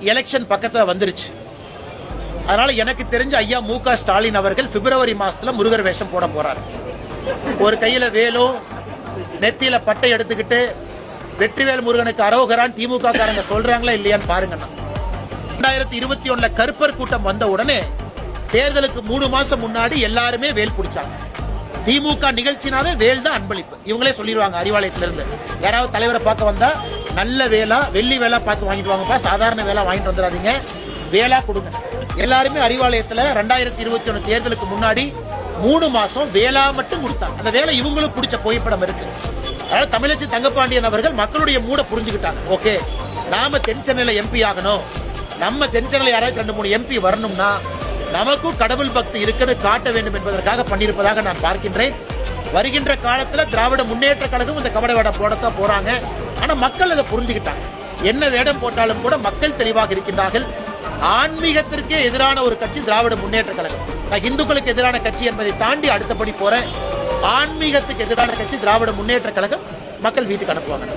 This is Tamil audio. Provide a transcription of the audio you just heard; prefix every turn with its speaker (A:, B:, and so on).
A: எலெக்ஷன் பக்கத்துல வந்துருச்சு. அதனால எனக்கு தெரிஞ்ச ஐயா மு.க. ஸ்டாலின் அவர்கள் பிப்ரவரி மாசத்துல முருகர் வேஷம் போட போறாரு. ஒரு கையில வேலும் நெத்தியில பட்டை எடுத்துக்கிட்டு வெற்றிவேல் முருகனுக்கு அரோகரான் திமுக காரங்க சொல்றாங்களா இல்லையான்னு பாருங்க. 2021 கருப்பர் கூட்டம் வந்த உடனே தேர்தலுக்கு 3 மாசம் முன்னாடி எல்லாருமே வேல் பிடிச்சாங்க. திமுக நிகழ்ச்சினாவே வேல் தான் அன்பளிப்பு. இவங்களே சொல்லிடுவாங்க அறிவாலயத்துல இருந்து. யாராவது தலைவரை பார்க்க வந்தா நல்ல வேலா வெள்ளி வேலா பார்த்து வாங்கிட்டு வாங்கப்பா, சாதாரண வேலா வாங்கிட்டு வந்துடாதீங்க, வேலா கொடுங்க. எல்லாருமே அறிவாலயத்துல 2021 தேர்தலுக்கு முன்னாடி 3 மாசம் வேலா மட்டும் கொடுத்தாங்க. அந்த வேலை இவங்களும் பிடிச்ச புகைப்படம் இருக்கு. அதனால தமிழச்சி தங்கப்பாண்டியன் அவர்கள் மக்களுடைய மூட புரிஞ்சுக்கிட்டாங்க. ஓகே, நாம தென் சென்னையில எம்பி ஆகணும், நம்ம தென் சென்னையில யாராச்சும் 2-3 எம்பி வரணும்னா நமக்கும் கடவுள் பக்தி இருக்குன்னு காட்ட வேண்டும் என்பதற்காக பண்ணியிருப்பதாக நான் பார்க்கின்றேன். வருகின்ற காலத்துல திராவிட முன்னேற்ற கழகம் இந்த கபட வேடம் போடத்தான் போறாங்க. ஆனா மக்கள் அதை புரிஞ்சுக்கிட்டாங்க. என்ன வேடம் போட்டாலும் கூட மக்கள் தெளிவாக இருக்கின்றார்கள். ஆன்மீகத்திற்கே எதிரான ஒரு கட்சி திராவிட முன்னேற்ற கழகம். நான் இந்துக்களுக்கு எதிரான கட்சி என்பதை தாண்டி அடுத்தபடி போறேன். ஆன்மீகத்துக்கு எதிரான கட்சி திராவிட முன்னேற்ற கழகம். மக்கள் வீட்டுக்கு அனுப்புவாங்க.